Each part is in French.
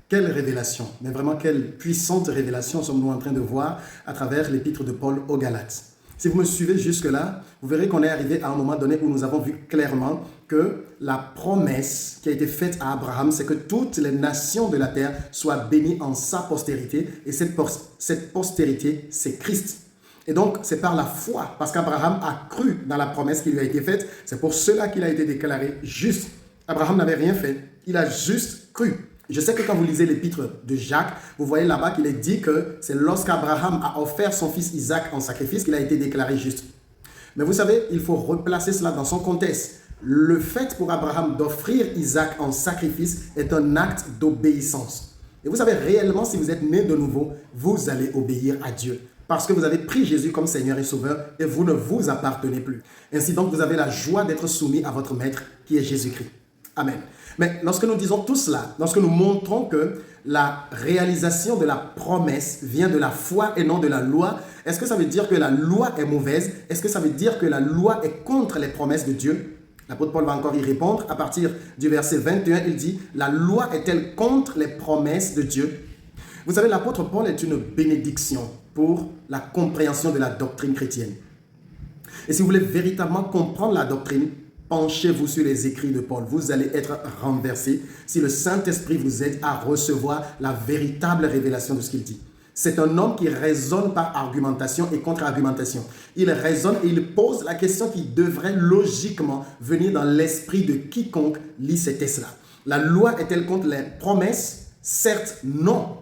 Quelle révélation, mais vraiment quelle puissante révélation sommes-nous en train de voir à travers l'épître de Paul aux Galates. Si vous me suivez jusque-là, vous verrez qu'on est arrivé à un moment donné où nous avons vu clairement que la promesse qui a été faite à Abraham, c'est que toutes les nations de la terre soient bénies en sa postérité, et cette postérité, c'est Christ. Et donc, c'est par la foi, parce qu'Abraham a cru dans la promesse qui lui a été faite, c'est pour cela qu'il a été déclaré juste. Abraham n'avait rien fait, il a juste cru. Je sais que quand vous lisez l'épître de Jacques, vous voyez là-bas qu'il est dit que c'est lorsqu'Abraham a offert son fils Isaac en sacrifice qu'il a été déclaré juste. Mais vous savez, il faut replacer cela dans son contexte. Le fait pour Abraham d'offrir Isaac en sacrifice est un acte d'obéissance. Et vous savez, réellement, si vous êtes né de nouveau, vous allez obéir à Dieu. Parce que vous avez pris Jésus comme Seigneur et Sauveur et vous ne vous appartenez plus. Ainsi donc, vous avez la joie d'être soumis à votre Maître qui est Jésus-Christ. Amen. Mais lorsque nous disons tout cela, lorsque nous montrons que la réalisation de la promesse vient de la foi et non de la loi, est-ce que ça veut dire que la loi est mauvaise? Est-ce que ça veut dire que la loi est contre les promesses de Dieu? L'apôtre Paul va encore y répondre. À partir du verset 21, il dit « La loi est-elle contre les promesses de Dieu ?» Vous savez, l'apôtre Paul est une bénédiction pour la compréhension de la doctrine chrétienne. Et si vous voulez véritablement comprendre la doctrine, penchez-vous sur les écrits de Paul. Vous allez être renversé si le Saint-Esprit vous aide à recevoir la véritable révélation de ce qu'il dit. C'est un homme qui raisonne par argumentation et contre-argumentation. Il raisonne et il pose la question qui devrait logiquement venir dans l'esprit de quiconque lit ces textes-là. La loi est-elle contre les promesses? Certes, non.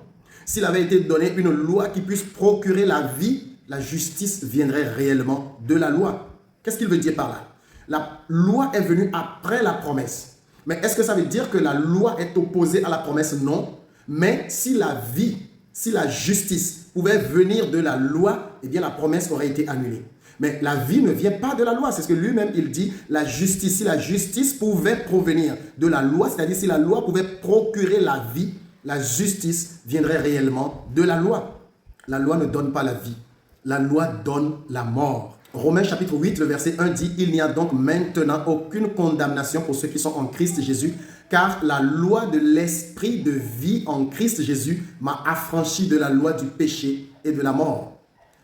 S'il avait été donné une loi qui puisse procurer la vie, la justice viendrait réellement de la loi. Qu'est-ce qu'il veut dire par là? La loi est venue après la promesse. Mais est-ce que ça veut dire que la loi est opposée à la promesse? Non. Mais si la vie, si la justice pouvait venir de la loi, eh bien la promesse aurait été annulée. Mais la vie ne vient pas de la loi. C'est ce que lui-même il dit. La justice, si la justice pouvait provenir de la loi, c'est-à-dire si la loi pouvait procurer la vie, la justice viendrait réellement de la loi. La loi ne donne pas la vie. La loi donne la mort. Romains chapitre 8, le verset 1 dit « Il n'y a donc maintenant aucune condamnation pour ceux qui sont en Christ Jésus, car la loi de l'esprit de vie en Christ Jésus m'a affranchi de la loi du péché et de la mort. »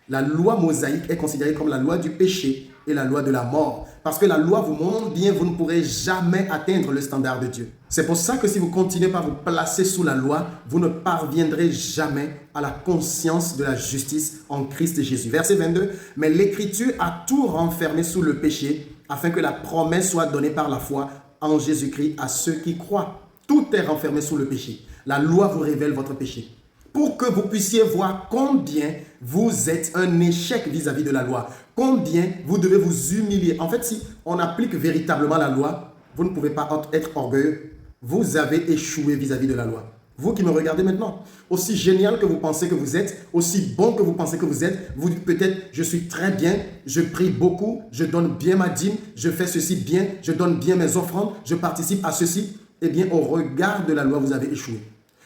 La loi mosaïque est considérée comme la loi du péché et la loi de la mort. Parce que la loi vous montre bien, vous ne pourrez jamais atteindre le standard de Dieu. C'est pour ça que si vous continuez par vous placer sous la loi, vous ne parviendrez jamais à la conscience de la justice en Christ Jésus. Verset 22, « Mais l'Écriture a tout renfermé sous le péché, afin que la promesse soit donnée par la foi en Jésus-Christ à ceux qui croient. » Tout est renfermé sous le péché. La loi vous révèle votre péché. Pour que vous puissiez voir combien vous êtes un échec vis-à-vis de la loi. Combien vous devez vous humilier. En fait, si on applique véritablement la loi, vous ne pouvez pas être orgueilleux. Vous avez échoué vis-à-vis de la loi. Vous qui me regardez maintenant, aussi génial que vous pensez que vous êtes, aussi bon que vous pensez que vous êtes, vous dites peut-être, je suis très bien, je prie beaucoup, je donne bien ma dîme, je fais ceci bien, je donne bien mes offrandes, je participe à ceci. Eh bien, au regard de la loi, vous avez échoué.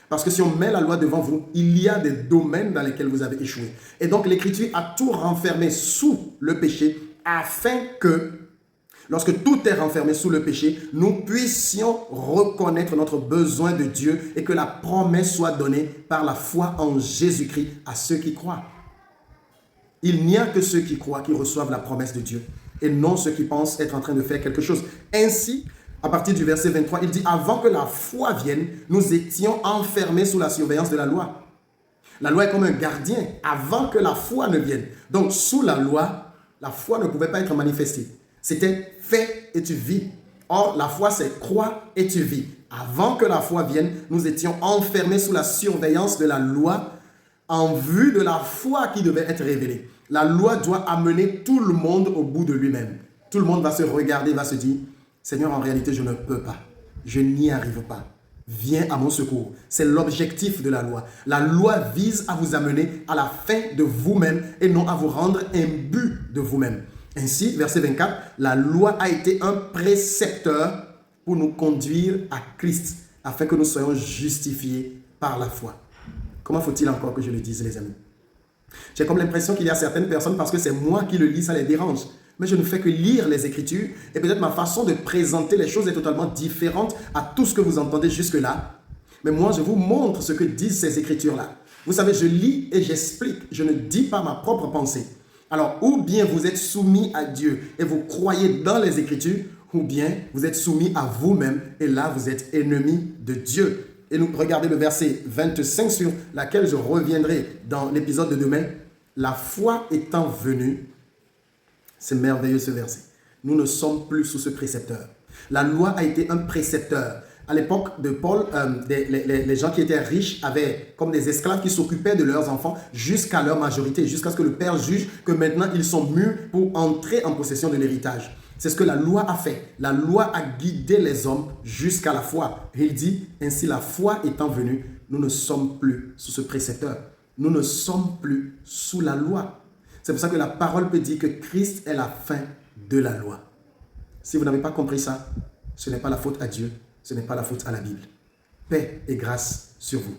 Parce que si on met la loi devant vous, il y a des domaines dans lesquels vous avez échoué. Et donc l'Écriture a tout renfermé sous le péché afin que, lorsque tout est renfermé sous le péché, nous puissions reconnaître notre besoin de Dieu et que la promesse soit donnée par la foi en Jésus-Christ à ceux qui croient. Il n'y a que ceux qui croient qui reçoivent la promesse de Dieu et non ceux qui pensent être en train de faire quelque chose. Ainsi, à partir du verset 23, il dit « Avant que la foi vienne, nous étions enfermés sous la surveillance de la loi. » La loi est comme un gardien avant que la foi ne vienne. Donc, sous la loi, la foi ne pouvait pas être manifestée. C'était « fais et tu vis ». Or, la foi, c'est « crois et tu vis ». Avant que la foi vienne, nous étions enfermés sous la surveillance de la loi en vue de la foi qui devait être révélée. La loi doit amener tout le monde au bout de lui-même. Tout le monde va se regarder, va se dire « Seigneur, en réalité, je ne peux pas. Je n'y arrive pas. Viens à mon secours. » C'est l'objectif de la loi. La loi vise à vous amener à la fin de vous-même et non à vous rendre imbu de vous-même. Ainsi, verset 24, la loi a été un précepteur pour nous conduire à Christ, afin que nous soyons justifiés par la foi. Comment faut-il encore que je le dise, les amis? J'ai comme l'impression qu'il y a certaines personnes, parce que c'est moi qui le lis, ça les dérange. Mais je ne fais que lire les Écritures et peut-être ma façon de présenter les choses est totalement différente à tout ce que vous entendez jusque-là. Mais moi, je vous montre ce que disent ces écritures-là. Vous savez, je lis et j'explique. Je ne dis pas ma propre pensée. Alors, ou bien vous êtes soumis à Dieu et vous croyez dans les Écritures, ou bien vous êtes soumis à vous-même et là, vous êtes ennemi de Dieu. Et nous regardez le verset 25 sur laquelle je reviendrai dans l'épisode de demain. La foi étant venue, c'est merveilleux ce verset. Nous ne sommes plus sous ce précepteur. La loi a été un précepteur. À l'époque de Paul, les gens qui étaient riches avaient comme des esclaves qui s'occupaient de leurs enfants jusqu'à leur majorité, jusqu'à ce que le Père juge que maintenant ils sont mûrs pour entrer en possession de l'héritage. C'est ce que la loi a fait. La loi a guidé les hommes jusqu'à la foi. Et il dit, ainsi la foi étant venue, nous ne sommes plus sous ce précepteur. Nous ne sommes plus sous la loi. C'est pour ça que la parole peut dire que Christ est la fin de la loi. Si vous n'avez pas compris ça, ce n'est pas la faute à Dieu. Ce n'est pas la faute à la Bible. Paix et grâce sur vous.